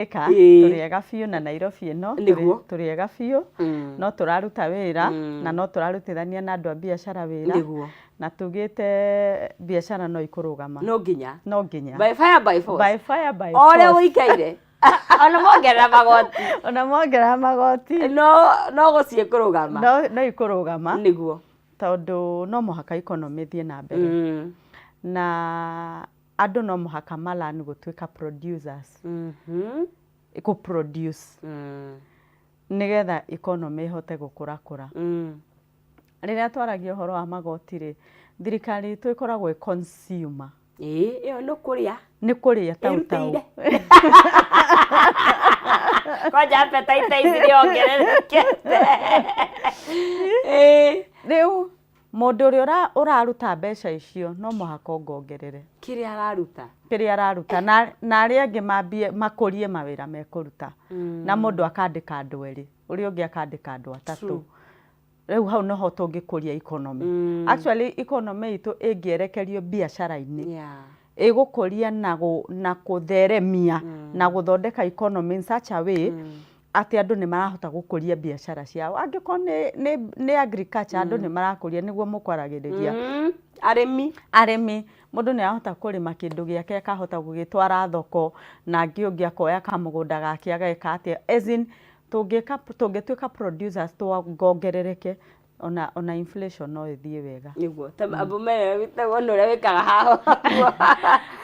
turiega biũ na Nairobi ĩno turiega biũ no turaruta wĩra na no turarutithania na andũ a biacara wĩra na tugĩte biacara no ikũrũgama no nginya by fire by force ore ũikaire ona mongerera magoti no gũciĩ kũrũgama no ikũrũgama nĩguo tondũ no mũhaka economy thiĩ na mbere na andũ no mũhaka malani gũtuĩka producers produce nĩgetha economy ihote gũkũra rĩrĩa twaragia ũhoro wa magoti rĩ thirikari itũ ĩkoragwo consumer ĩyo nĩ kũrĩa tau kwanja appetite ici ongerereke rĩu mũndũ ũrĩa ũraruta mbeca icio no mũhaka ongongerere kĩrĩa araruta na arĩa angĩ makũrie mawĩra mekũruta na mũndũ akandĩka andũ erĩ ũrĩa ũngĩ akandĩka andũ atatũ rĩu hau noho tũngĩkũria economy actually economy itũ ĩngĩerekerio biacara-inĩ ĩgũkũria na gũtheremia na gũthondeka economy in such a way atĩ andũ nĩ marahota gũkũria biacara ciao angĩkorwo nĩ agriculture andũ nĩ marakũria nĩguo mũkwaragĩrĩria arĩmi mũndũ nĩ arahota kũrĩma kĩndũ gĩake akahota gũgĩtwara thoko na angĩ akoya kamũgũnda gake ageka atĩa as in tũngĩtuĩka producers tuongerereke ona inflation no ĩthiĩ wega nĩguo tambo mera wĩtagwo no ũrĩa wĩkaga haho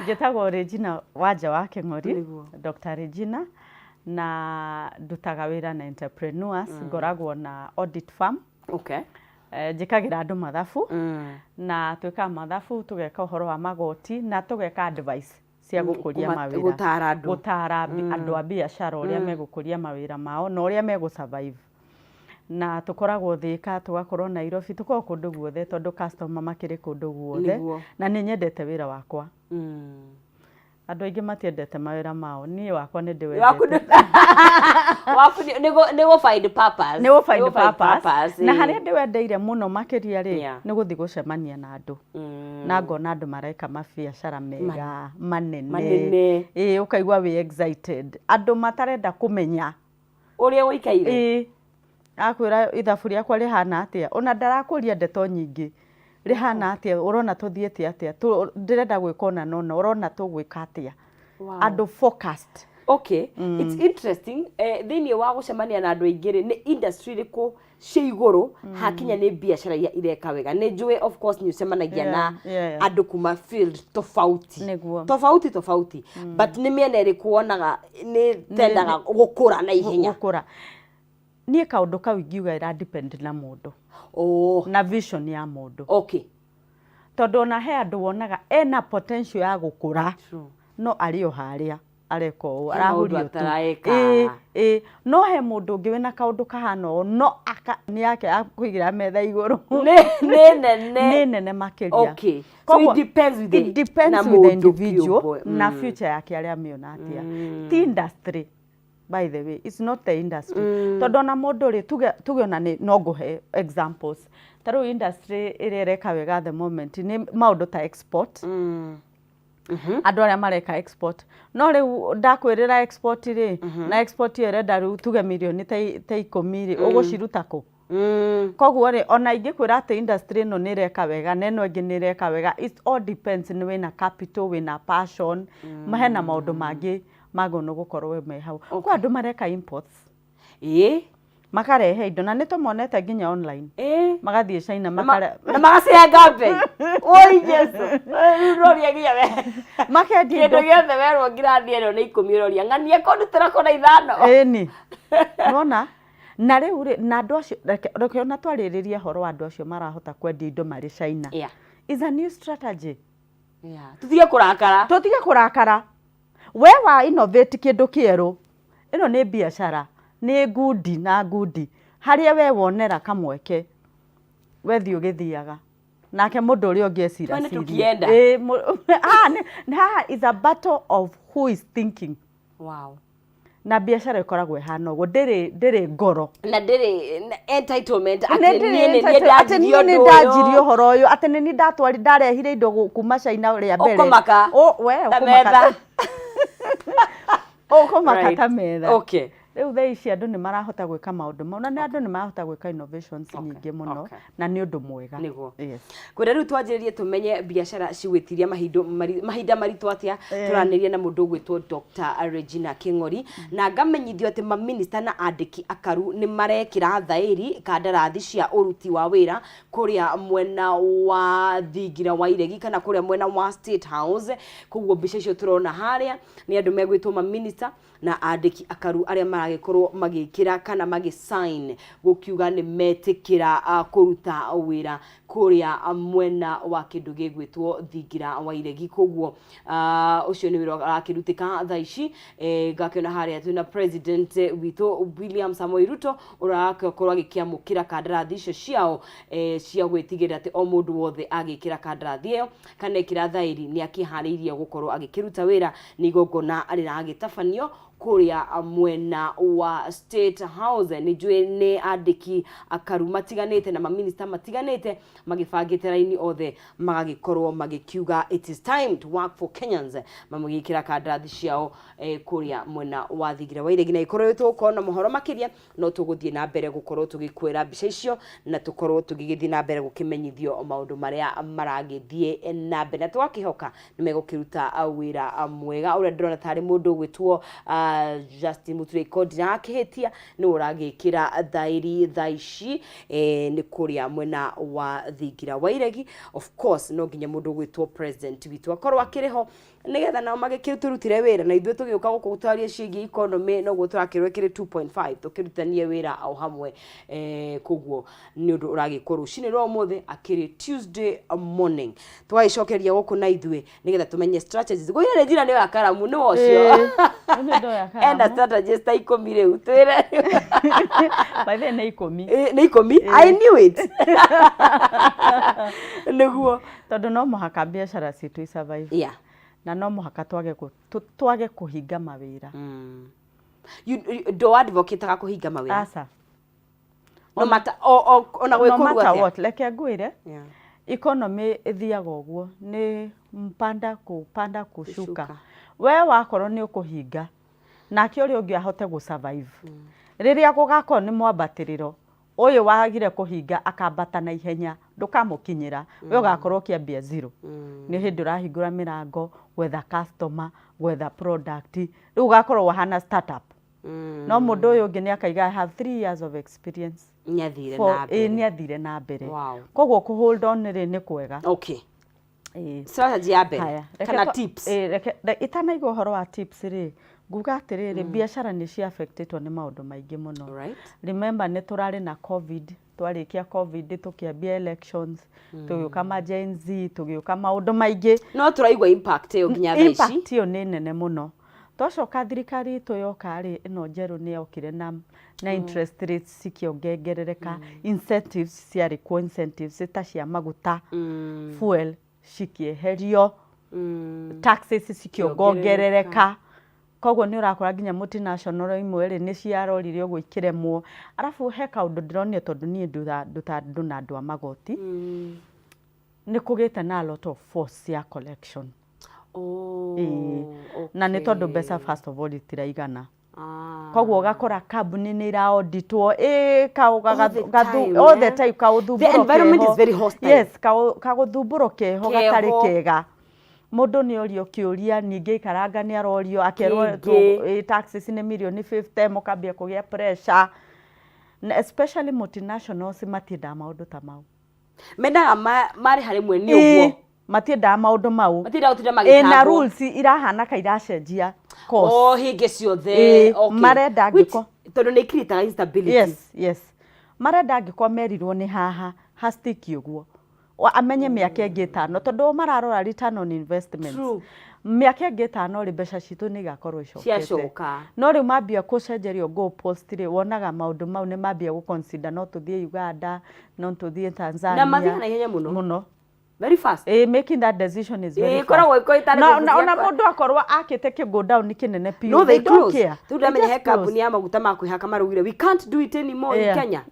njĩtagwo Regina Wanja wa Kĩng'ori Dr. Regina na ndutaga wĩra na entrepreneurs ngoragwo na audit firm njĩkagĩra andũ mathabu na twĩkaga mathabu tũgeka ũhoro wa magoti na tũgeka advice cia gũkũria mawĩra gũtara andũ a biacara ũrĩa megũkũria mawĩra mao na ũrĩa megũ-survive na tũkoragwo Thĩka tũgakorwo Nairobi tũkoragwo kũndũ guothe tondũ customer makĩrĩ kũndũ guothe na nĩ nyendete wĩra wakwa andũ aingĩ matiendete mawĩra mao niĩ wakwa nĩ ndĩwendete nĩgũ find purpose na harĩa ndĩwendeire mũno makĩria rĩ nĩ gũthiĩ gũcemania na andũ na ngona andũ mareka mabiacara mega manene ũkaigua wĩ excited andũ matarenda kũmenya ũrĩa ũikaire akwĩra ithabu rĩakwa rĩhana atĩa ona ndarakũria ndeto nyingĩ rĩhana atĩa ũrona tũthiĩte atĩa ndĩrenda gwĩka ona nona ũrona tũgwĩka atĩa andũ focused it's interesting thĩinĩ wa gũcemania na andũ aingĩ nĩ industry rĩkũ cia igũrũ hakinya nĩ biacara iria ireka wega nĩ njũĩ of course nĩ ũcemanagia na andũ kuma field tofauti but nĩ mĩena ĩrĩkũ wonaga nĩ tendaga gũkũra na ihenya niĩ kaũndũ kau ingiuga ĩra depend na mũndũ na vision ya mũndũ tondũ ona he andũ wonaga ena potential ya gũkũra no arĩ o harĩa areka ũũ arahurio tu no he mũndũ ũngĩ wĩna kaũndũ kahana ũũ no nĩ yake akũigĩra metha igũrũ nĩ nene makĩria so it depends with the individual na future yake arĩa amĩona atĩa ti industry by the way it's not the industry tondũ na mũndũ rĩ tuge ona no ngũhe examples tarũ industry ĩrĩa ĩreka wega the moment nĩ maũndũ ta export andũ arĩa mareka export no rĩu ndakwĩrĩra export rĩ na export ĩrenda rĩu tuge mirioni ta 10 rĩ ũgũciruta kũ koguo rĩ ona ingĩkwĩra atĩ industry ĩno nĩ ĩreka wega na ĩno ĩngĩ nĩ ĩreka wega it all depends nĩ wĩna capital wĩna passion hena maũndũ mangĩ magũno gũkorwo me hau kwa andũ mareka imports makarehe indo na nĩ tũmonete nginya online magathiĩ China na magacenga mbei oi Jesu roria nginya we makendia indo gĩothe werwo ngirathi ĩno nĩ 10 roria ng'ania kũndutĩra kũna 5 ĩni nona na rĩu rĩ na andũ acio reke ona twarĩrĩrie horo wa andũ acio marahota kwendia indo marĩ China is a new strategy tũtige kũrakara we wa innovate kĩndũ kĩerũ ĩno nĩ biacara nĩ ngundi na ngundi harĩa we wonera kamweke we thiĩ ũgĩthiaga nake mũndũ ũrĩa ũngĩ eciraciria is a battle of who is thinking na biacara ĩkoragwo ĩhana ũguo ndĩrĩ ngoro na ndĩrĩ entitlement atĩ niĩ nĩndanjirie ũhoro ũyũ atĩ nĩ niĩ ndarehire indo kuma China ũrĩa mbere ũkomaka Ũkũmakata metha. Okay. Rĩu thaa ici andũ nĩ marahota gwĩka maũndũ mau na andũ nĩ marahota gwĩka innovations nyingĩ mũno na nĩ ũndũ mwega. Yes. Kwenda rĩu twanjĩrĩrie tumenye biacara cigwĩtiria mahinda maritũ atĩa. Tũranĩria na mũndũ ũgwĩtwo Dr. Regina Kĩng'ori na ngamenyithio atĩ maminista na andĩki akaru nĩ marekĩra thaĩri kandarathi cia ũruti wa wĩra kũrĩa mwena wa Thingira wa Iregi kana kũrĩa mwena wa State House. Koguo mbica icio tũrona harĩa nĩ andũ megwĩtwo maminista na andĩki akaru arĩa maragĩkorwo magĩkĩra kana magĩsign gũkiuga nĩ metĩkĩra kũruta wĩra kũrĩa mwena wa kĩndũ gĩgwĩtwo Thingira wa Iregi. Koguo ũcio nĩ wĩra ũrakĩrutĩka thaa ici. Ngakĩona harĩa twĩna president witũ William Samoei Ruto ũrakorwo agĩkĩamũkĩra kandarathi icio ciao cia gwĩtigĩra atĩ o mũndũ wothe agĩkĩra kandarathi ĩyo kana ekĩra thaĩri nĩ akĩharĩirie gũkorwo agĩkĩruta wĩra nĩ igongona rĩragĩtabanio kũrĩa mwena wa State House. Nĩ njũĩ nĩ andĩki akaru matiganĩte na maminista matiganĩte magĩbangĩte raini othe magagĩkorwo magĩkiuga it is time to work for Kenyans, mamagĩkĩra kandarathi ciao kũrĩa mwena wa Thingira wa Iregi. Na ikorwo tũkorwo na mohoro makĩria no tũgũthiĩ na mbere gũkorwo tũgĩkwĩra mbica icio na tũkorwo tũgĩgĩthiĩ na mbere gũkĩmenyithio maũndũ marĩa maragĩthiĩ na mbere na twakĩhoka nĩ megũkĩruta wĩra mwega ũrĩa ndĩrona tarĩ mũndũ ũgwĩtwo Justin Muturi Kodi na akĩhĩtia nĩ ũragĩkĩra thaĩri thaa ici nĩ kũrĩa mwena wa Thingira wa Iregi. Of course no nginya mũndũ ũgwĩtwo president witũ akorwo akĩrĩho nĩgetha nao magĩkĩrutire wĩra na ithuĩ tũgĩũka gũkũ gũtaria ciĩgiĩ economy no gũtũrakĩrwo kĩrĩ 2.5 tũkĩrutanie wĩra o hamwe. Koguo nĩ ũndũ ũragĩkorwo rũcinĩ rwa ũmũthĩ akĩrĩ Tuesday morning. Twagĩcokeria gũkũ na ithuĩ nĩgetha tũmenye strategies. Gwĩra Regina nĩ wa karamu nĩ wocio. Enda strategies ta 10 rĩu twĩre. By the nĩ 10. Nĩ 10. I knew it. Nĩguo tondũ no mũhaka biacara citũ survive. Yeah. Na no mũhaka twage kũhinga mawĩra. Do advocate ga kũhinga mawĩra. Asa. No matter ona gwĩkũrwo atĩa. No matter what, reke ngwĩre. Economy ĩthiaga ũguo nĩ kupanda kushuka. We wakorwo nĩ ũkũhinga nake ũrĩa ũngĩ ahote gũ-survive. Rĩrĩa gũgakorwo nĩ mwambatĩrĩro ũyũ wagire kũhinga akambata na ihenya ndũkamũkinyĩra we ũgakorwo kĩambia zero. Nĩ hĩndĩ ũrahingũra mĩrango gwetha customer gwetha product rĩu ũgakorwo wahana startup. No mũndũ ũyũ ũngĩ nĩ akaiga I have 3 years of experience. Nĩathire na mbere. Koguo kũ hold on nĩ kwega. Okay. Strategy ya mbere kana tips. Itanaigua ũhoro wa tips rĩ nguga atĩrĩrĩ biacara nĩ cia affectĩtwo nĩ maũndũ maingĩ mũno. Remember nĩ tũrarĩ na covid twarĩkia covid tũkĩambia elections tũgĩũka ma Gen Z tũgĩũka maũndũ maingĩ no tũraigua impact ĩyo nginya thaa ici. Impact ĩyo nĩ nene mũno. Twacoka thirikari itũ yoka rĩ ĩno njerũ nĩ yokire na interest rates cikĩongerereka. Incentives ciarĩ kuo incentives ta cia maguta fuel cikieherio taxes cikiongerereka. Koguo nĩ ũrakora nginya multinational imwe rĩ nĩ ciarorire ũguo ikĩremwo. Arabu he kaũndũ ndĩronire tondũ niĩ ndũ na andũ a magoti nĩ kũgĩte na a lot of force ya collection. Na nĩ tondũ mbeca first of all itiraigana. Koguo ũgakora kambuni nĩ iraoditwo all the time kaũthumbũro. The environment is very hostile. Yes, kaũthumbũro keho gatarĩ kega. Mũndũ nĩ orio kĩũria ningĩ ikaranga nĩ arorio akerwo taxes nĩ mirioni 50 mũkambia kũgĩa pressure. Especially multinationals matiendaga maũndũ ta mau. Mendaga marĩ harĩ mwe nĩ ũguo. Matiendaga maũndũ mau. Matiendaga gũtinda magĩtangwo. Na rules irahana ka iracenjia course. Hinge ciothe. Okay. Marenda ngĩko. Tondũ nĩ create instability. Yes. Marenda ngĩko merirwo nĩ haha hastiki ũguo. Amenye mĩaka ĩngĩ 5 tondũ mararora return on investments. Mĩaka ĩngĩ 5 rĩ mbeca citũ nĩ igakorwo icokete. No rĩu mambia kũcenjerio go post rĩ wonaga maũndũ mau nĩ mambia gũ-consider no tũthiĩ Uganda no tũthiĩ Tanzania. Na mathiĩ na ihenya mũno. Very fast. Making that decision is very fast. Koragwo ĩkoĩtare na mũndũ akorwo akĩte kĩgo down kĩnene piũ. No they don't care. Tu ndamenya he kambuni ya maguta ma kwĩhaka marugire we can't do it anymore in Kenya.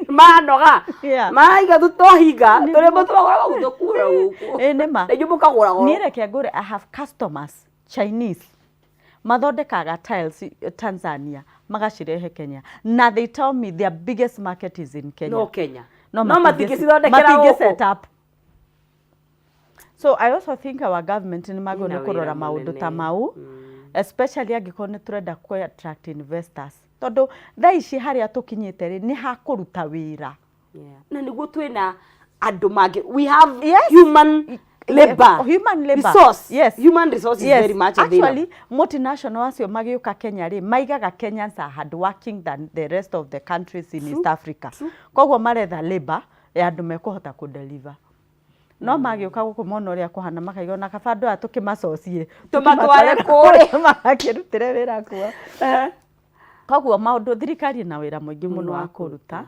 Manoga. Maiga tutohinga. Tũrĩ mũtũgora gũthũkura gũkũ. Nĩma. Nĩjũ mũkagũra goro. Niĩ reke ngũre I have customers Chinese. mathondekaga tiles Tanzania magacirehe Kenya na they tell me their biggest market is in Kenya. No Kenya. No matingĩcithondekera gũkũ set up. So I also think our government ni magone kurora maundu ta mau, especially angĩkorwo nĩ turenda ku attract investors. Tondu thaa ici haria tukinyite ri ni hakuruta wira. Na niguo twina andu mangĩ, we have human labor, resource. Yes, human resource is very much available. Actually, multinational acio magiuka Kenya ri maigaga Kenyans are hard working than the rest of the countries in East Africa. Koguo maretha labor ya andu mekuhota ku deliver. No magiuka guku mona uria kuhana makaiga na kabando ya tukimacocie tumatware kuri makirutire wira kuo. Koguo maundu thirikari na wira muingi muno wa kuruta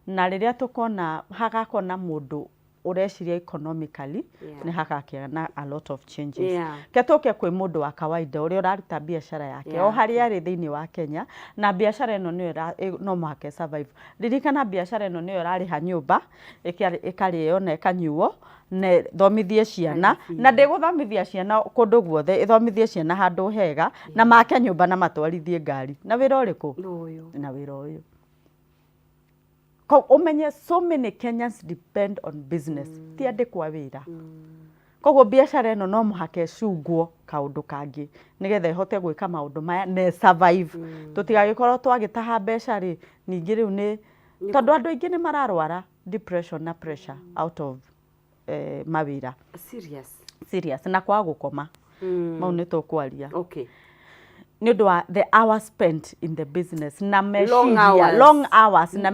na riria tukona hagakona mundu ureciria economically ni hakakia na a lot of changes. Ketoke kwi mundu wa kawaida uria uraruta biashara yake o haria ari thiini wa Kenya na biashara eno no mwake survive. Ririkana biashara eno ni urariha nyumba ikariyo na ikanyuo ne thomithie ciana na ndiguthomithia ciana kundu guothe ithomithie ciana handu hega na make nyumba na matwarithie ngari na wira uriku na wira uyu. Umenye so many Kenyans depend on business. Ti ande kwa wira. Koguo biashara eno no muhake cungwo kaundu kangi nigetha ihote gwika maundu maya ne survive. Tutigagikorwo twagitaha mbeca ri ningi riu ni tondu andu aingi ni mararwara depression na pressure out of mawira. Serious na kwa gukoma. Mau ni tukwaria. Okay. Niundu wa the hours spent in the business na long hours na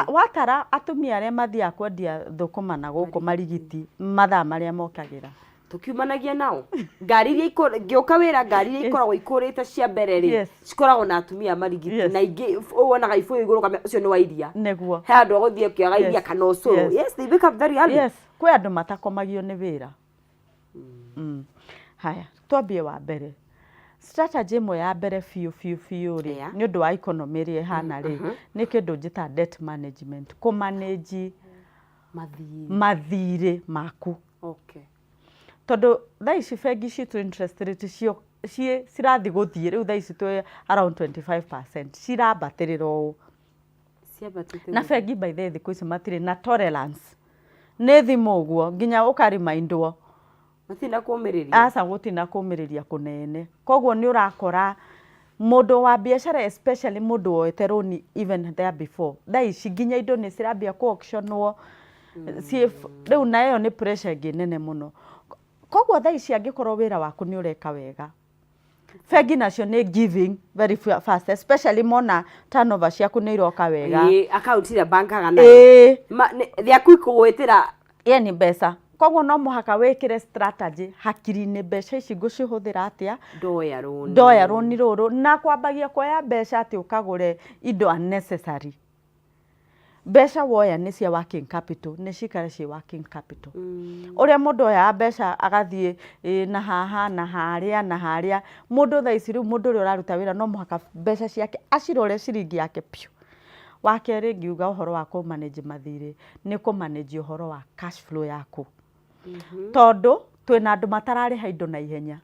watara atumia aria mathia kwendia thukuma na guku marigiti mathaa maria mokagira tukiumanagia nao ngari iria ngioka wira ngari iria ikoragwo ikurite cia mbere ri cikoragwo na atumia marigiti na ingi wonaga ifu iguru kama ucio ni wa iria neguo he andu aguthie kiaga iria kana ucuru. Yes, they become very early. Yes, kwe andu matakomagio ni wira. Haya twambie wa mbere strategy mo ya mbere fiu ri ni undu wa economy ri hana ri ni kindu njita debt management ku manage mathire maku. Okay. Tondu thaa ici bengi citu interest rate cio cirathi guthie riu thaa ici twi around 25% cirambatirira u na bengi by the thiku ici matire na tolerance ni thimu guo nginya ukarimindwo matina kumiriria asa gutina kumiriria kunene. Koguo ni urakora mundu wa biashara especially mundu woete roni even there before thaa ici nginya indo ni cirambia ku auctionwo riu nayo ni pressure nene muno. Koguo thaa ici angikorwo wira waku ni ureka wega bengi nacio ni giving very fast especially mona turnover ciaku ni iroka wega account ira bankaga nayo thiaku ikugwitira ni mbeca. Koguo no muhaka wekire strategy hakiri-ini mbeca ici ngucihuthira atia ndoya roni ruru na kwambagia kuoya mbeca ati ukagure indo unnecessary. Mbeca woya ni cia working capital ni cikare cia working capital. Uria mundu oya mbeca agathie na haha na haria mundu thaa ici riu mundu uri uraruta wira no muhaka mbeca ciake acirore ciringi yake piu. Wakere ngiuga uhoro wa ku manage mathire ni ku manage uhoro wa cash flow yaku. Tondu twina andu matarariha indo na ihenya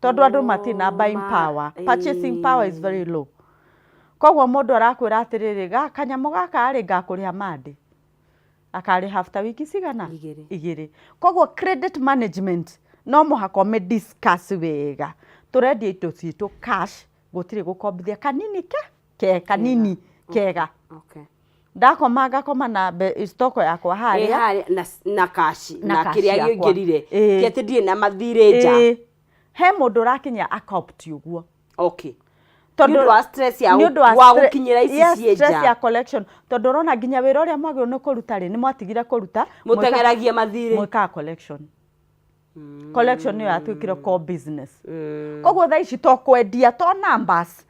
tondu andu matina buying power, purchasing power is very low. Koguo mundu arakwira atiriri kanyamu gaka ari ngakuriha mandi akari after wiki cigana igiri. Koguo credit management no muhaka me discuss wega turendia indo citu cash gutiri gukombithia kanini kanini kega. Okay. Ndakoma ngakoma na stoko yakwa haria na cash na kiria gingirire gete ndie na mathire nja he mundu rakinya akopti uguo. Okay. Tondu wa stress ya wa gukinyira ici cie nja stress ya collection tondu rona nginya wira uria mwagiro no kuruta ri ni mwatigire kuruta mutengeragia mathire mwika collection. Collection ni yatuikire core business. Koguo thaa ici to kwendia to numbers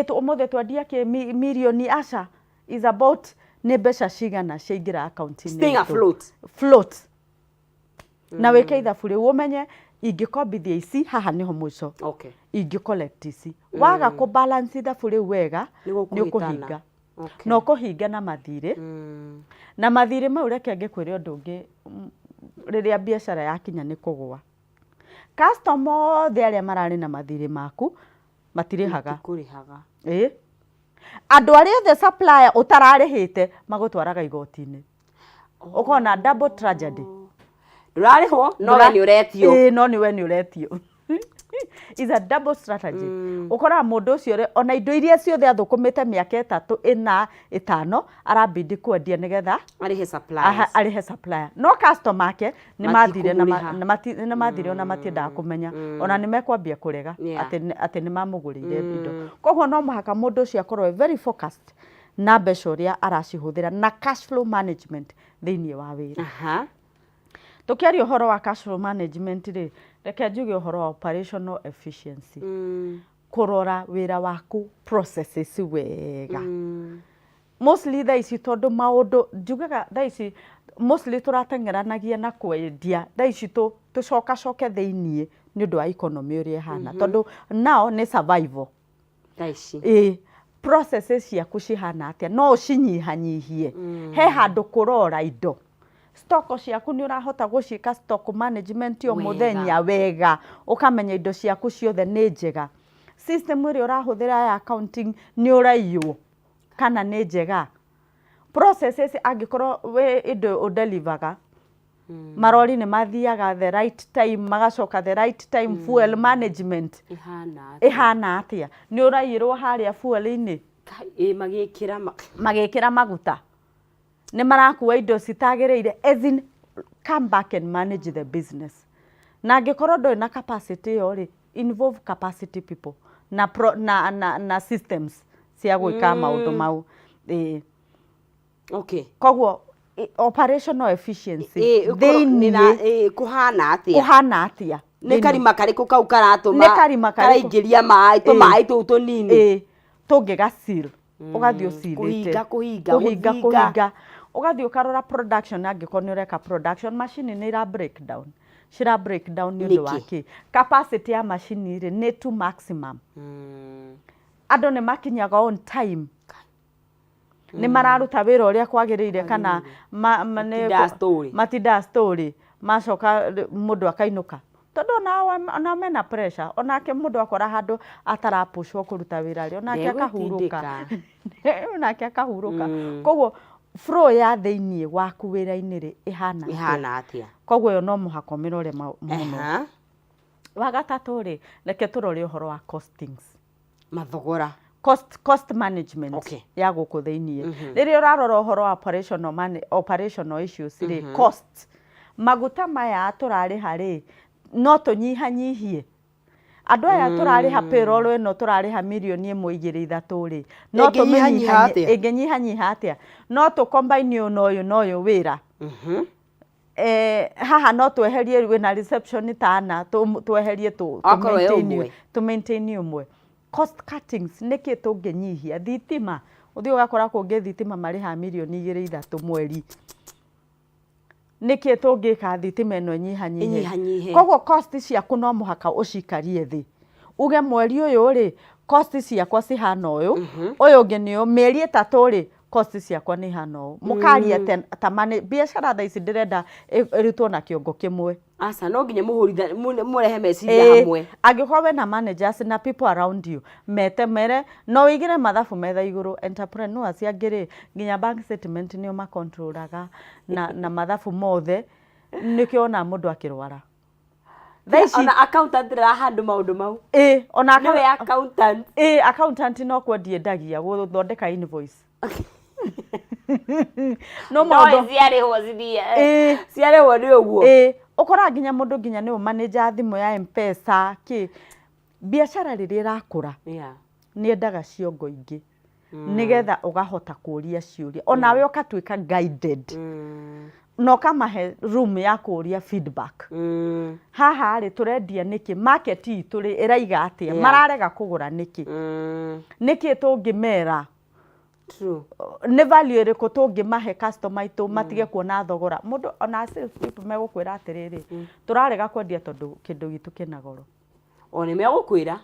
umuthe twendia ke milioni aca is about ni mbeca cigana ciaingira account-ini staying afloat. Na weke ithabu riu umenye ingikombithia ici haha niho mwico. Okay. Ingicollect ici waga ku balance ithabu riu wega ni ukuhinga. No kuhinga na mathire na mathire mau reke ngikwire undu ungi riria biashara yakinya ni kugwa customer othe aria marari na mathiri maku matirihaga andu aria othe supplier utararihite magutwaraga igoti-ini ukona double tragedy ndurarihwo no we ni uretio no ni we ni uretio is a double strategy ukora mundu ucio ona indo iria ciothe athukumite miaka 3 4 5 arabidi kwendia nigetha arihe supplier no customer ke ni mathire na mathire ona matiendaga kumenya ona ni mekwambia kurega ati ni mamugurire indo koguo no muhaka mundu ucio akorwo very focused na mbeca uria aracihuthira na cash flow management thiini wa wira tukiaria uhoro wa cash flow management ri reke njuge uhoro wa operational efficiency kurora wira waku processes wega mostly thaici tondu maundu njugaga thaici mostly turatengeranagia na kwendia thaici tucoke thiini ni undu wa economy uria hana tondu now ni survival thaici processes ciaku cihana atia no cinyihanyihie he handu kurora indo stock ciaku ni urahota gucika stock management yo muthenya wega ukamenya indo ciaku ciothe ni njega system iri urahuthira ya accounting ni uraiywo kana ni njega processes angikorwo we indo udelivaga marori ni mathiaga the right time magacoka the right time fuel management ihana atia ni uraiyirwo haria fuel-ini magikira maguta ni marakuwa indo citagireire as in come back and manage the business na ngikorwo ndo na capacity yo ri involve capacity people na systems cia gwika maundu mau koguo operational efficiency thiini kuhana atia ni karima kariku kau karatuma karaingiria mai tunini tungiga seal ugathio seal kuhinga ugathio karora production angikorwo ni ureka production machine ni ra break down ni undu waki capacity ya machine ri ni to maximum andu ni makinyaga on time ni mararuta wira uria kwagiriire kana matinda story macoka mundu akainuka tondu ona mena pressure onake mundu akora handu atarapushwo kuruta wira ri onake akahuruka koguo flow ya thiini waku wira-ini ri ihana atia koguo yo no muhako mirore muno wa gatatu ri reke turore uhoro wa costings mathogora cost management ya guku thiini riri urarora uhoro wa operational issues ri cost maguta maya turari hari no tunyihanyihie andu aya turariha payroll ino turariha milioni 1.3 ri no tuminyihanyiha atia no tu combine uyu wira haha no tweherie wina reception tana tweherie tu maintain umwe cost cuttings niki tunginyihia thitima uthio gakora kungi thitima mariha milioni 2.3 mweri niki tungika thitima ino nyihanyihe koguo cost ciaku no muhaka ucikarie thi uge mweri uyu ri cost ciakwa cihana uyu ungi ni mieri 3 ri cost ciakwa ni hana uyu mukaria tamane biashara thaici ndirenda irutwo na kiongo kimwe asa no nginya murehe meciria hamwe angikorwo we na managers na people around you mere no wigire mathabu metha iguru entrepreneurs angiri nginya bank statement ni ma controlaga na mathabu mothe nikiona mundu akirwara thaici ona accountant ra handu maundu mau ona we accountant accountant no kwendie ndagia guthondeka invoice no maundu ciarehwo ni uguo ukora nginya mundu nginya ni manager thimu ya M-Pesa biashara riri irakura ni endaga ciongo ingi nigetha ugahota kuria ciuria ona we ukatwika guided no kamahe room ya kuria feedback haha ri turendia niki market itu ri iraiga atia mararega kugura niki tungimera true ne value iriku tungimahe customer itu matige kuona thogora mundu ona sales people megukwira atiriri turarega kwendia tondu kindu gitu kinagoro oni megukwira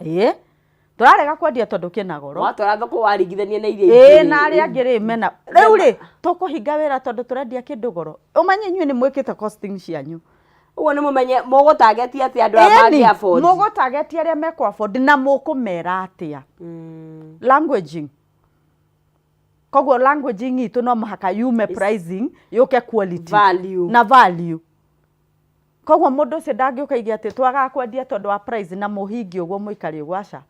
turarega kwendia tondu kinagoro watwara thoko waringithania na iria na ari angiri mena riu ri tukuhinga wira tondu turendia kindu goro umenye nyue ni mwikite costing cianyu Ugo nimumenye mugo target ati andu amagi afford. Mugo target aria meko afford na mukumera atia. Languaging. Koguo languaging itu no muhaka yume pricing yuke quality value na value. Koguo mundu ucio ndangĩũkaigua atĩ twaga kwendia tondu wa price na muhingi uguo muikari gwaca.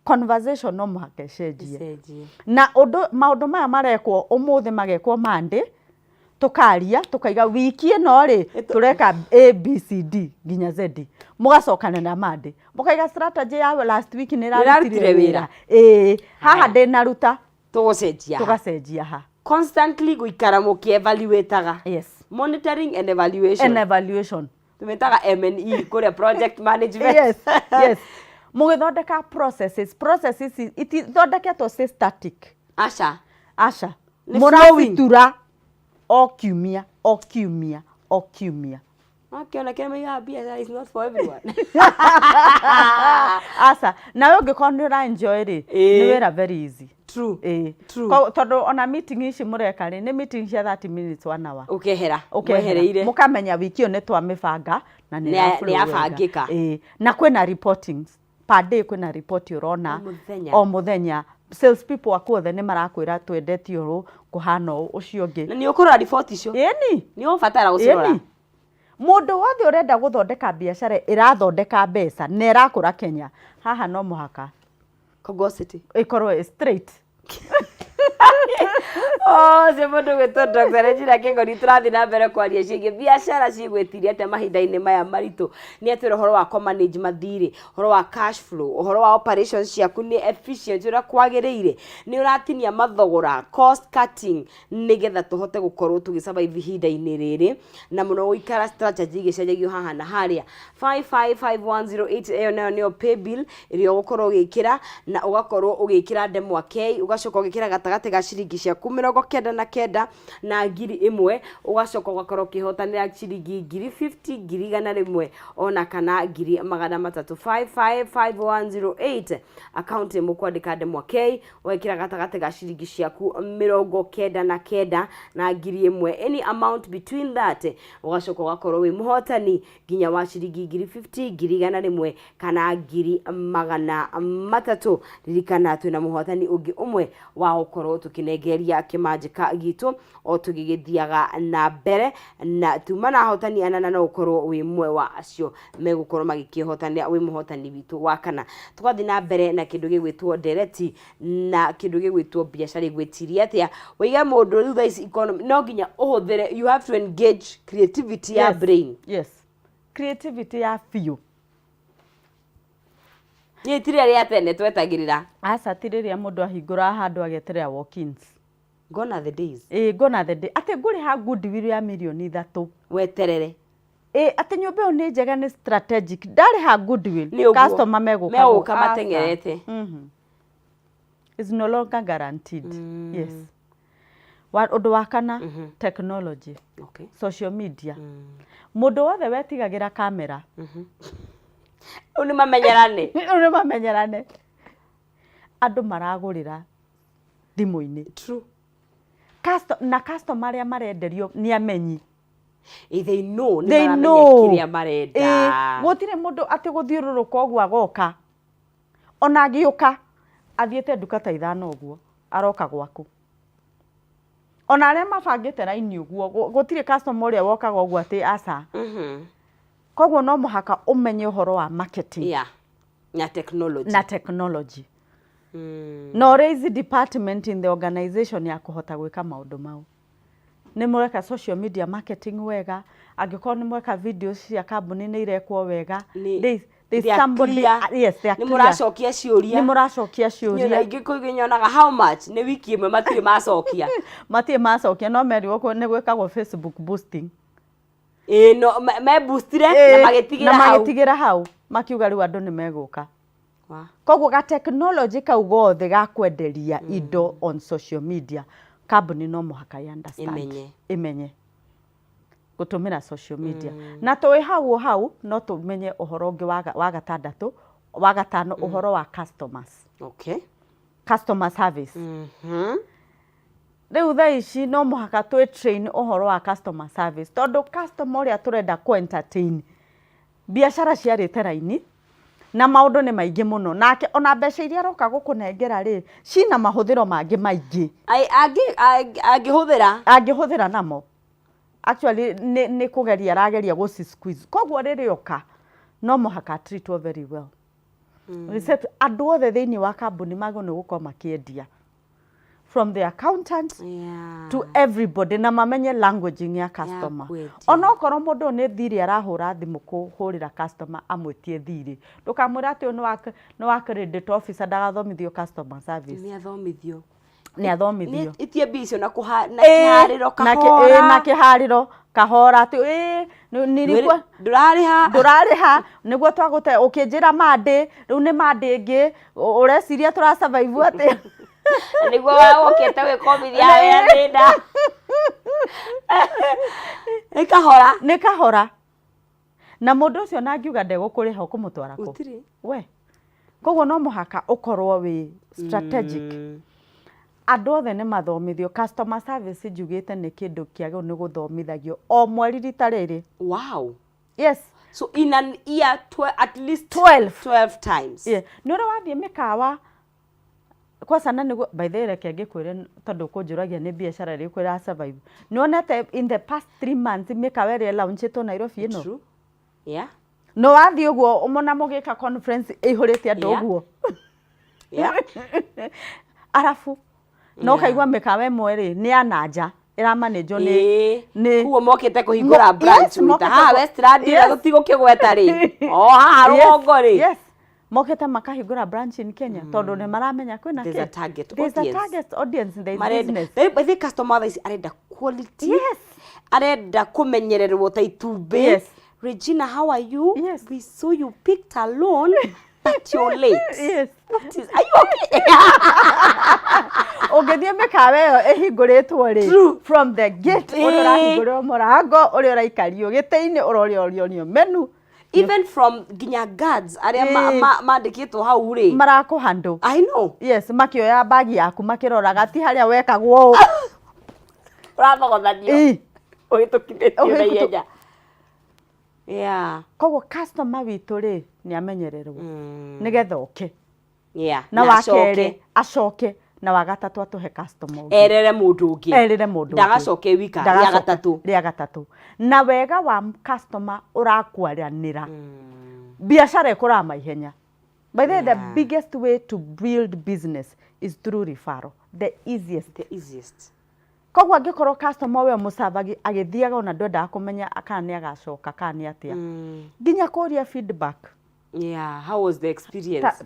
Conversation no muhaka ĩcenjie. Na maundu maya marekwo umuthi magekwo Monday tukaria tukaiga wiki ĩno ri tureka ABCD nginya Z mugacokana na Monday mukaiga strategy ya last week ni rarutire wira haha ndinaruta tugacenjia ha constantly guikara mukievaluataga. Yes. Monitoring and evaluation. Tumetaga M&E kuria project management. Yes. Yes. Mugithondeka processes itithondeketwo ci static. Asha. Murawitura o kiumia. Akiona kama hiyo biashara is not for everyone. Asa, na ungikorwo enjoy ri ni wira very easy. True. Tondu ona meeting ici mureka ri ni meeting cia 30 minutes 1 hour. Mwehereire. Mukamenya wiki yo ni twamibanga na ni afangika. Na kwina reportings. Per day kwina report urona o muthenya. Sales people akuothe ni marakwira twendetio ru kuhana ucio ngi. Na ni ukura report icio? Ni ufatara gucirora. Mundu wothe urenda guthondeka biashara irathondeka mbeca na irakura Kenya haha no muhaka Cogosity ikorwo straight. Se mundu gwetwo Dr. Regina Kingori turathi na mbere kwaria ciĩgiĩ biashara cigwĩtiria ate mahinda-inĩ maya maritũ ni atwĩra ũhoro wa manage mathirĩ, ũhoro wa cash flow, ũhoro wa operations ciaku ni efficient ũrĩa kwagĩrĩire, ni ũratinia mathogora, cost cutting nigetha tũhote gũkorwo tũgĩsurvive ihinda-inĩ rĩrĩ na mũno gũikara strategy igĩcenjagio haha na harĩa. 555108 ĩyo nayo nĩyo pay bill ĩrĩa ũgũkorwo ũgĩkĩra na ũgakorwo ũgĩkĩra ndemwa K ugacoka ũgĩkĩra gatagatĩ ga ciringi ciaku 99 na ngiri imwe ugacoka ugakorwo kihotanira ciringi ngiri 50 ngiri 100 ona kana ngiri 3555108 account mukwandika ndemwa K wekira gatagate ga ciringi ciaku 99 na ngiri 1 any amount between that ugacoka ugakorwo wi muhotani nginya wa ciringi ngiri 50 ngiri 100 kana ngiri 300 ririkana twina muhotani ungi umwe wa ukorwo tukinegeria kimanjika gitu o tugigithiaga na mbere na tuma na hotani anana no ukorwo wi mwe wa acio megukorwo magikihotania wi muhotani witu wa kana tugathi na mbere na kindu gigwitwo direct na kindu gigwitwo biashara igwetiria atia wiga mundu thutha ici economy no nginya uhuthire you have to engage creativity ya brain. Yes, creativity ya few ni tire ria tene twetagirira asa tiriria mundu ahingura handu ageterera walk-ins. Gone are the days. Gone are the days. Ate nguri ha goodwill ya milioni 3 weterere. Ate nyumba yo ni njega ni strategic. Ndari ha goodwill. Customer meguka matengerete. Is no longer guaranteed. Yes. Undu wa kana technology. Okay. Social media. Mundu wothe wetigagira kamera. Uni mamenyerane. Andu maragurira thimu-ini. True. Customer aria marenderio ni amenyi. They know kiria marenda. Gutire mundu ati guthiururuka ogwo agoka. Ona agiuka athiete nduka ta 5 ogwo aroka gwaku. Ona aria mabangite raini ogwo gutire customer uria wokaga ogwo ati asa. Kogwo no muhaka umenye uhoro wa marketing. Yeah. Na technology. No raise department in the organization ya kuhota gwika maundu mau. Ni mweka social media marketing wega, angĩkorwo ni mweka videos cia kambuni ni irekwo wega. There's somebody yes they are. Ni muracokia ciuria. Nyona ingĩ kũginyonaga how much ni wiki imwe matirĩ macokia. No merio ni gwikagwo Facebook boosting. No me boostire na magitigira hau makiuga riu andu ni meguka. Koguo ga technology kau gothe ga kwenderia indo on social media kambuni no muhaka understand imenye gutumira social media na tui hau no tumenye uhoro ungi wa gatano uhoro wa customers. Okay. Customer service. Riu thaa ici no muhaka twi train uhoro wa customer service tondu customer uria turenda ku entertain biashara ciarite raini na maundu ni maingi muno nake ona mbeca iria roka gukunengera ri cina mahuthiro mangi maingi angihuthira namo actually ni kugeria rageria go squeeze kogwo riri oka no muhaka treat very well reset andu othe thiini wa kambuni magone gukorwo makiendia from the accountant to everybody na mamenye language ya customer ona okorwo mundu ni thiri arahura thimu kuhurira customer amwetie thiri ndukamwira ati no wa credit officer ndagathomithio customer service ni athomithio itie bicio na kihariro kahora na kihariro kahora ati nilikuwa ndurariha niguo twagute ukinjira mandi riu ni mandi ingi ureciria tura survive ati niguo wokete wikomithia wea ndinda ni kahora na mundu ucio nangiuga ndegukuriha ukumutwara ku we kogwo no muhaka ukorwo wi strategic andu othe ni mathomithio customer service njugite ni kindu kiago ni guthomithagio o mweri rita riri. Wow. Yes. So in an year at least 12 times. Yeah. Nuri wathie mikawa kwa sana ni by the way kenge kwire tondu kunjuragia ni biashara ri kwira survive. Nionete in the past 3 months mikawa ri launch to Nairobi ino. True. Yeah. No wathie uguo umona mugika conference ihurite andu uguo. Yeah. Arafu no kaigwa mikawa mweri ni ananja ira manager ni kuo mokete kuhingura branch wita ha Westland ira gutigo kigweta ri ha ruongo ri yes mokete makahingura branch in Kenya tondu ni maramenya kwina there's a target audience in the business the customer is arenda quality arenda kumenyererwo ta itumbi Regina, how are you? Yes. We saw you picked a loan, but you're late. Yes. What is? Are you okay? Ogethie mikawa yo ehinguritwo ri from the gate uri rahingurwo murango uri uraikario gite-ini urorionio menu even from ginya guards aria mandikitwo hau ri marako handle. I know. Yes, makioya bagi yaku makiroraga ti haria wekagwo urathogothania ugitukithitio na ihenya. Yeah. Kogwo customer witu ri ni amenyererwo nigetha oke. Yeah. Na wakere acoke na wagatatu atuhe customer erere mundu ungi ndagacoke wika ria gatatu na wega wa customer urakwaranira biashara ikura maihenya. By the biggest way to build business is through referral. The easiest. Kogwo angikorwo customer we musabagi agithiaga ona ndenda kumenya akana ni agacoka kana ni atia nginya kuria feedback. Yeah, how was the experience?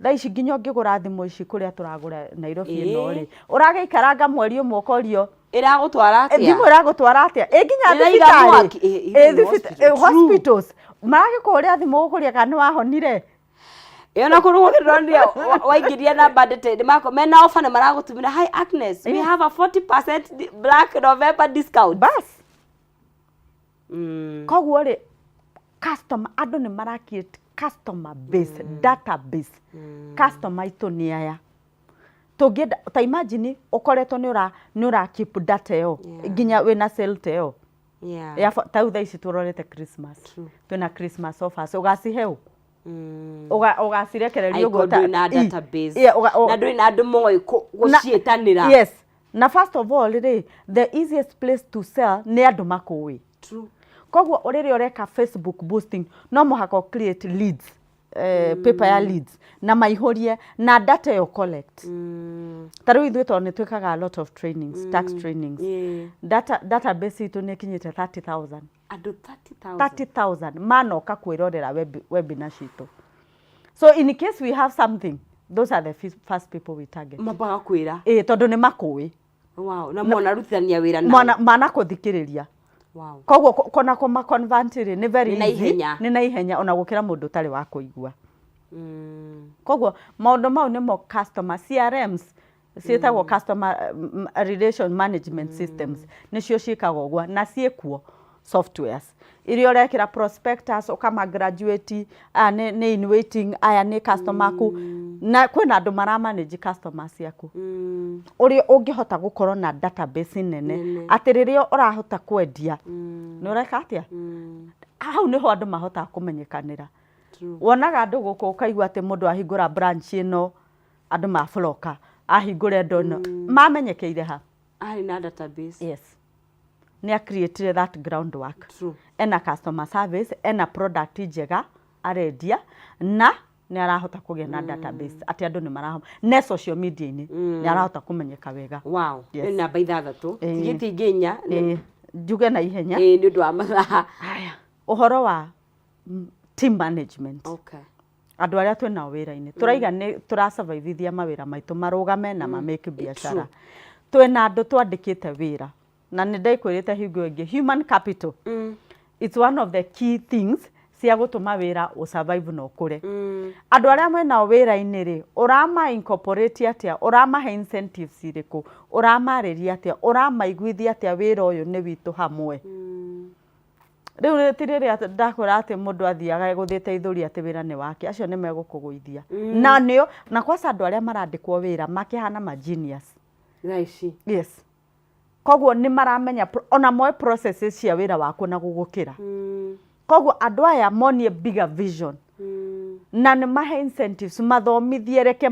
Thaici nginya ngigura thimu ici kuria turagura Nairobi ino ri uragiikaranga mweri umwe ukorio iragutwara atia thimu iragutwara atia nginya thibitari hospitals maragikuria thimu ukuria kana wahonire na kurugirania waingiria namba ndete mako mena offer na maragutumira hi Agnes we have a 40% Black November discount bas kogwo ri customer andu ni marakite customer base database customer itu ni aya tugenda ta imagine ukoretwo ni ura keep data yo nginya wina sale teo ya ta utha ici turorete Christmas twina Christmas offers ugaciheo ugacirekereria ugo na database na nduri na andu moyo gucietanira. Yes, na first of all the easiest place to sell ni andu makuwi. True. Kogwo uriri ureka Facebook boosting no muhaka create leads paper ya leads na maihorie na data yo collect. Taru ithu to ni twikaga a lot of trainings, tax trainings. Database itu ni kinyite 30,000. Ado 30,000 manoka kwirorera webinar citu. So in case we have something, those are the first people we target. Mabaga kwira. Tondu ni makuwi. Wow, na mona rutithania wira na. Mana kuthikiriria. Wow. Kogwo kona kuma convert ni very easy. Ni na ihenya ona gukira mundu tari wa kuigua. Kogwo maundu mau ni mo customer CRMs cietagwo customer relation management systems nicio ciikagwo gwa na ciekuo softwares iria urekira prospectus ukama graduate ni in waiting aya ni customer ku na kwina andu mara manage customers yaku uri ungihota gukorwo na database nene ati riria urahota kwendia ni ureka atia hau niho andu mahota kumenyekanira wonaga andu guku ukaigua ati mundu ahingura branch ino andu mafloka ahingure ndono mamenyekeire ha ari na database yes ni create that groundwork ena customer service ena product njega arendia na ni arahota kugia na database ati andu ni marahoma ne social media ini ni arahota kumenyeka wega wow ena baitha thatu tigiti ngenya njuge na ihenya ni ndu wa mathaa haya uhoro wa team management okay andu aria twina wira-ini turaiga ni turasurvivithia mawira maitu marugame na make biashara twina andu twandikite wira na ni ndaikwirite hingo ingi human capital it's one of the key things cia gutuma wira u survive no kure andu aria mwena wira-ini ri urama incorporate atia urama he incentives iriku urama reria atia urama iguithia atia wira uyu ni witu hamwe riu tiriria ndakora ati mundu athiaga guthite ithuri ati wira ni wake acio ni megukuguithia na nio na kwa andu aria marandikwo wira makihana ma genius raici yes koguo ni maramenya ona moe processes cia wira waku na gugukira koguo andu aya monie bigger vision na ni mahe incentives mathomithie reke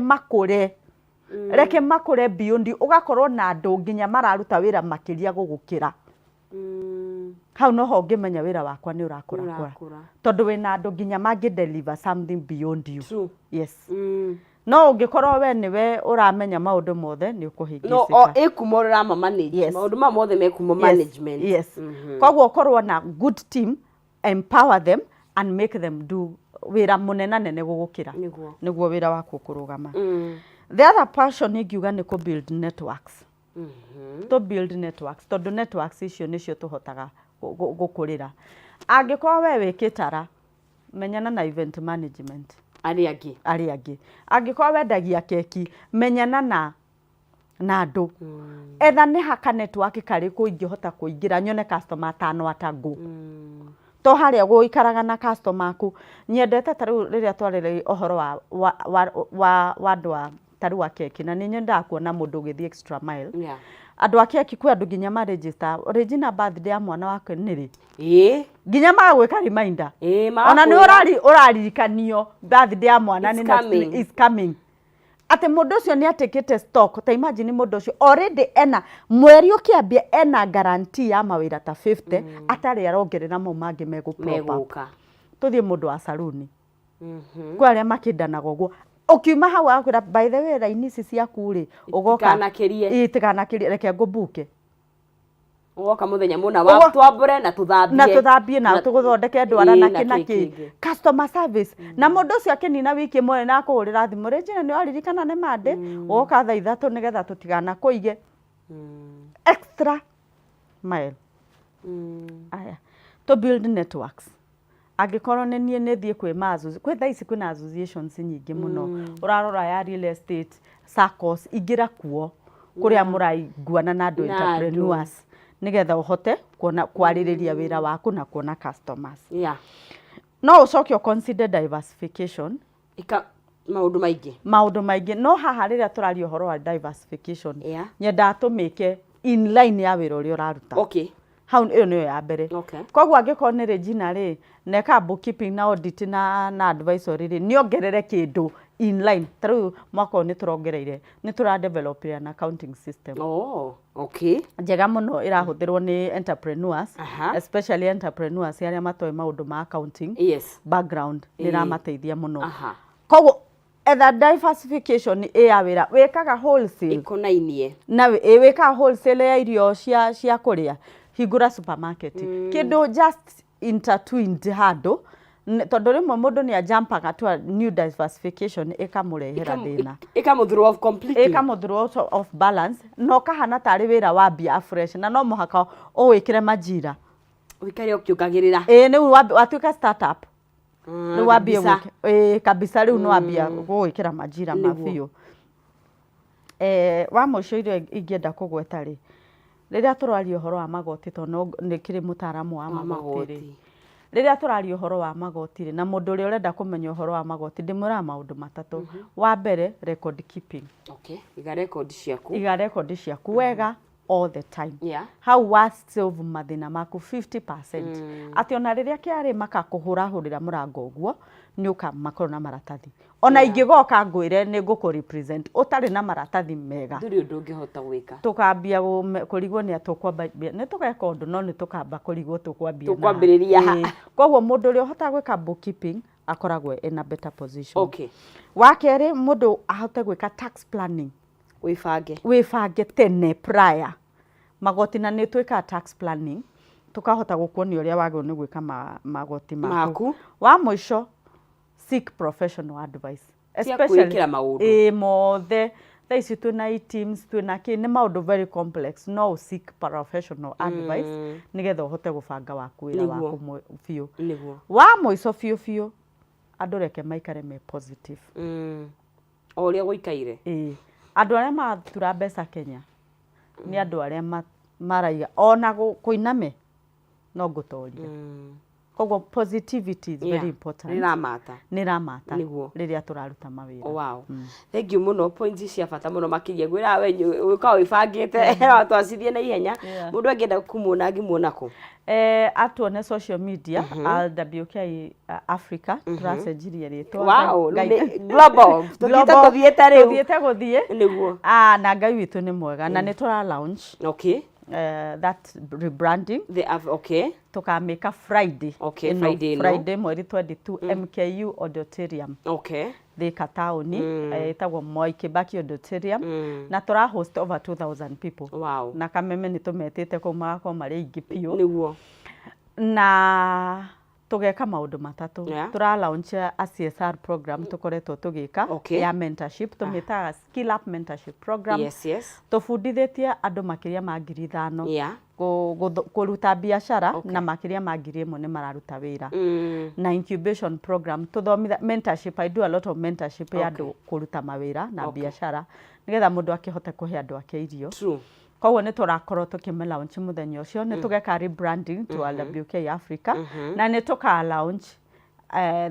makure beyond ugakorwo na andu nginya mararuta wira makiria gugukira hau no ho ngimenya wira wakwa ni urakura tondu wina andu nginya mangi deliver something beyond you true yes no ungikorwo we niwe uramenya maundu mothe ni ukuhingicika no ekumorera ma manage maundu ma mothe mekumo management yes koguo ukorwo na good team empower them and make them do wira munena nene gugukira niguo wira waku kurugama the other passion ingiuga ni ku build networks to build networks tondu networks icio nicio tuhotaga gukurira angikorwo we wikitara menyana na event management ari angi angikorwo wendagia keki menyana na andu etha ni haka network kari kuingihota kuingira nyone customer atano atangu to haria guikaraga na customer aku nyendete taru riria twarire ohoro wa andwa taru wa keki na ni nyenda kuona mundu githii extra mile andu a keki kwi andu nginya ma register Regina birthday ya mwana wake niri nginya magwika reminder ona ni uraririkanio birthday ya mwana ni is coming ati mundu ucio ni atikite stock ta imagine mundu ucio already ena mweri ukiambia ena guarantee ya mawira ta 50 atari arongerera mo mangi megupropa tuthie mundu wa saluni kwa aria makindanaga uguo ukiuma hau akwira by the way raini ici ciaku ri ugoka itikanakirie reke ngubuke ugoka muthenya muna wa twambure na tuthambie na tuguthondeke ndwara na kinaki customer service na mundu ucio akinina wiki imwe na kuhurira thimu Regina ni waririkana ne mande ugoka thaa 3 nigetha tutigana kuige extra mile aya to build networks angikorwo ni nie ne thie kwi mazu kwi thaa ici kwina associations nyingi muno urarora ya real estate SACCOs igira kuo kuria muraiguana na andu entrepreneurs nigetha uhote kuona kwaririria wira waku na kuona customers no ucoke consider diversification maundu maingi no haha riria turari uhoro wa diversification nyenda tumike in line ya wira uria uraruta hau iyo niyo ya mbere koguo angikorwo ni Regina ri neka bookkeeping na audit na advisory ri niongerere kindu in line through mwako ni turongereire ni tura develop an accounting system njega muno irahuthirwo ni entrepreneurs especially entrepreneurs aria matoe maundu ma accounting background ni ramateithia muno koguo ether diversification ya wira wikaga wholesale ikonainie na wikaga wholesale ya irio cia kuria hingura supermarket kindu just intertwined hando tondu rimwe mundu ni ajampaga to new diversification ikamurehera thina ikamuthrow of balance no kahana tari wira wa bia fresh na no muhaka uwikire majira wikare ukiukagirira ni watuika startup ni wabie kabisa riu no wabia gwikira majira mafio wa mucio irio ingienda kugweta ri Rĩrĩa tũraria ũhoro wa magoti tondũ nĩ kĩrĩ mũtaaramu wa magoti. Rĩrĩa tũraria ũhoro wa magoti na mũndũ ũrĩa ũrenda kũmenya ũhoro wa magoti ndĩmwĩraga maũndũ matatũ. Wa mbere, record keeping. Okay, iga record ciaku. Iga record ciaku wega all the time. Hau wa solve mathĩna maku 50%. Atĩ ona rĩrĩa kĩarĩ makakũhũrahũrĩra mũrango ũguo nĩ ũkamakorwo na maratathi. Ona ingĩgoka ngwĩre nĩ ngũkũ represent ũtarĩ na maratathi mega. Ndũrĩ ũndũ ũngĩhota gwĩka. Tũkambia kũrigwo nĩ atũkwambia nĩ tũgeka ũndũ no nĩ tũkamba kũrigwo tũkwambĩrĩria. Koguo mũndũ ũrĩa ũhotaga gwĩka bookkeeping akoragwo in a better position. Okay. Wa kerĩ mũndũ ahote gwĩka tax planning. Wĩbange tene prior. Magoti na nĩ twĩkaga tax planning tukahota gũkuonia ũrĩa wagĩrĩirwo nĩ gwĩka magoti maku. Wa mũico seek professional advice. Especially mothe thaa ici twĩna e-teams twĩna kĩ nĩ maũndũ very complex no seek professional advice nĩgetha ũhote gũbanga waku wĩra waku biũ. Wa mũico biũ andũ reke maikare me positive. O ũrĩa gũikaire. Andũ arĩa matura mbeca Kenya nĩ andũ arĩa maraiga ona kũiname no ngũtoria. Koguo positivity is very important. Nĩ ramata rĩrĩa tũraruta mawĩra. Wow. Thank you mũno, points cia bata mũno makĩria gwĩra we ũka wĩbangĩte twacithie na ihenya. Mũndũ angĩenda kumuona angĩmuona kũ? Atuone social media LWK Africa tũracenjirie rĩtwa. Wow, global. Tũthiĩte gũthiĩ. Nĩguo. Na Ngai witũ nĩ mwega na nĩ tũra launch. Okay. That rebranding. Okay. Tukameka Friday. Okay, Friday mweri 22 MKU Auditorium. Okay. Thika taoni etagwo Moi Kibaki Auditorium na tura host over 2000 people. Wow. Na kameme nĩ tũmetĩte kuma kwa marĩ ingĩ piũ. Nĩguo. Na tugeka maũndũ matatũ. Tura launch a CSR program tukoretwo tugĩka ya mentorship tumĩtaga skill up mentorship program. Yes. Tũbundithĩtie andũ makĩria ma 5,000 kũruta biashara na makĩria ma 1,000 nĩ mararuta wĩra. Na incubation program tuthomithia mentorship. I do a lot of mentorship ya andũ kũruta mawĩra na biashara nĩgetha mũndũ akĩhote kũhe andũ ake irio. True. Koguo nĩ tũrakorwo tũkĩme launch mũthenya ũcio nĩ tũgeka rebranding to LWK Africa na nĩ tũka launch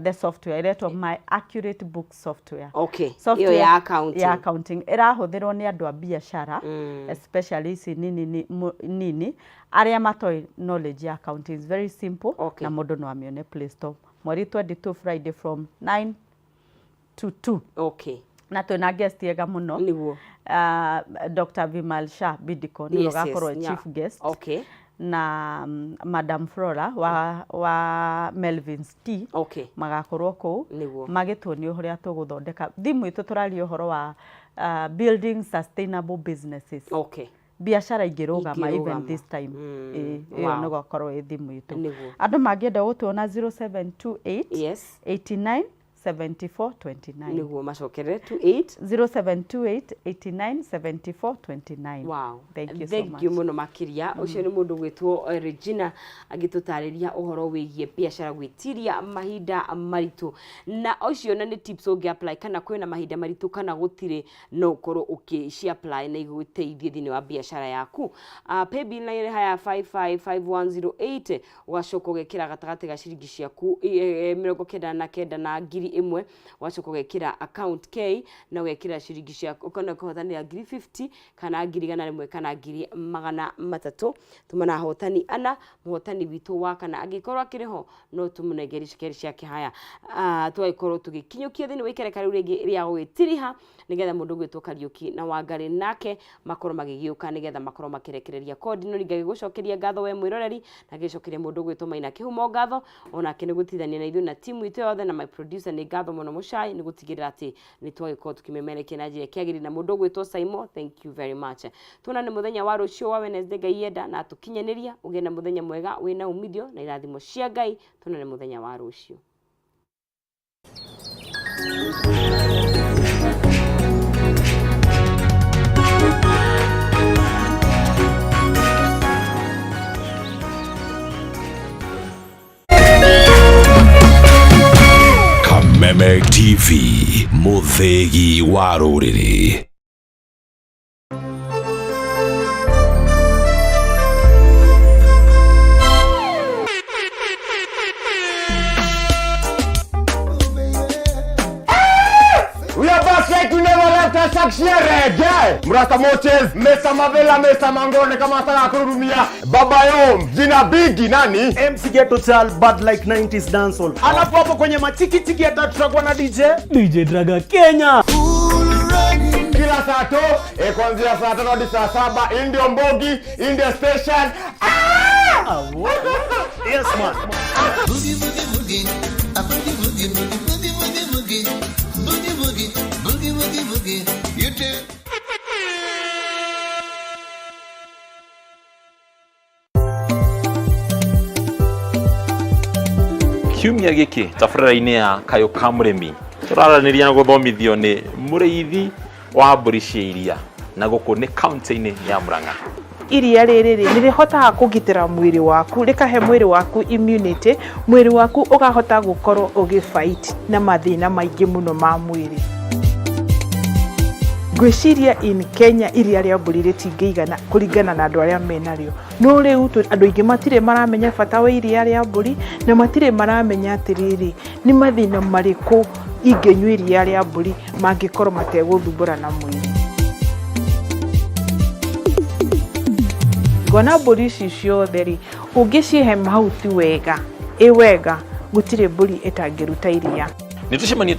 the software iretwo My Accurate Book Software. Okay. Software ya accounting. Ya accounting ĩrahũthĩrwo nĩ andũ a biashara especially ici nini arĩa matoi knowledge ya accounting is very simple na mũndũ no amĩone Play Store. Mweri 22 Friday from 9 to 2. Okay. Na twĩna guest ega mũno. Nĩguo. Dr. Vimal Shah Bidiko nĩ gakorwo chief guest. Okay. Na Madam Flora wa Melvin's Tea magakorwo kũu magĩtuonia ũrĩa tũgũthondeka thimũ itũ tũraria ũhoro wa building sustainable businesses. Okay. Biashara ingĩrũgama even this time. Ĩyo nĩ gũkorwo ĩ thimũ itũ. Andũ mangĩenda gũtuona 0728 89 7429. Nĩguo macokere 0728 89 7429. Wow. Thank you so much. Thank you mũno makĩria. Ũcio nĩ mũndũ gwĩtwo Regina agĩtũtarĩria ũhoro wĩgiĩ biashara gwĩtiria mahinda maritũ. Na ũcio na nĩ tips ũngĩ apply kana kwĩna mahinda maritũ kana gũtirĩ no ũkorwo ũkĩci apply na igũteithie thĩinĩ wa biashara yaku. Paybill na ĩrĩ haya 555108 ũgacoka ũgekĩra gatagatĩ ga ciringi ciaku 99 na ngiri imwe wacoka gwekira account K na wekira ciringi ciaku ukona kuhotanira 50 kana 100 kana 300 tumana hotani ana muhotani witu wa kana agikorwo akiriho no tumunegeri cikeri ciake haya twagikorwo tugikinyukia thini wikere riu ringi ria gwitiriha nigetha mundu gwitwo Kariuki na Wangari nake makorwo magigiuka nigetha makorwo makirekereria kodi no ringa gigucokeria ngatho we mwiroreri na gicokeria mundu gwitwo Maina Kihumo ngatho ona kene gutithania na ithu na timu itu yothe na my producer ni ngatho muno mucai ni gutigirira ati ni twagikorwo tukimemerekia na njira kiagiri na mundu gwitwo Saimo. Thank you very much. Tuna ni muthenya wa rucio wa Wednesday Ngai yenda na tukinyaniria ugena muthenya mwega wina umithio na irathimo cia Ngai. Tuna ni muthenya wa rucio. Kameme TV, muthegi wa rũrĩrĩ. Mr. Shaksherege, Mrasta Moches, Mr. Mavela, Mr. Mangone kama sana kurumia. Baba Yom, jina bigi nani? MC Ghetto Chal, bad like 90s dancehall. Alafu hapo kwenye machiki chiki ya tutakuwa na DJ Draga Kenya. Kila saa to, kuanzia saa 5 hadi saa 7, Indio Mbogi, India Station. Yes man. Boogie boogie boogie, a boogie boogie boogie boogie boogie boogie boogie boogie boogie boogie. You too. Kiumia giki tabarĩra-inĩ ya Kayũ ka Mũrĩmi tũraranĩria na gũthomithio nĩ mũrĩithi wa mbũri cia iria na gũkũ nĩ kaunti-inĩ ya Mũrang'a. Iria rĩrĩ nĩ rĩhotaga kũgitĩra mwĩrĩ waku, rĩkahe mwĩrĩ waku immunity, mwĩrĩ waku ũkahota gũkorwo ũgĩfight na mathĩna maingĩ mũno ma mwĩrĩ. Ngwĩciria in Kenya iria rĩa mbũri rĩtingĩigana kũringana na andũ arĩa menarĩo. No rĩu andũ aingĩ matirĩ maramenya bata wa iria rĩa mbũri na matirĩ maramenya atĩrĩrĩ nĩ mathĩna marĩkũ ingĩnyua iria rĩa mbũri mangĩkorwo mategũthumbũra na mwĩrĩ. Ngona mbũri ici ciothe rĩ ũngĩcihe mahuti wega, wega gũtirĩ mbũri ĩtangĩruta iria. Nĩ tũcemania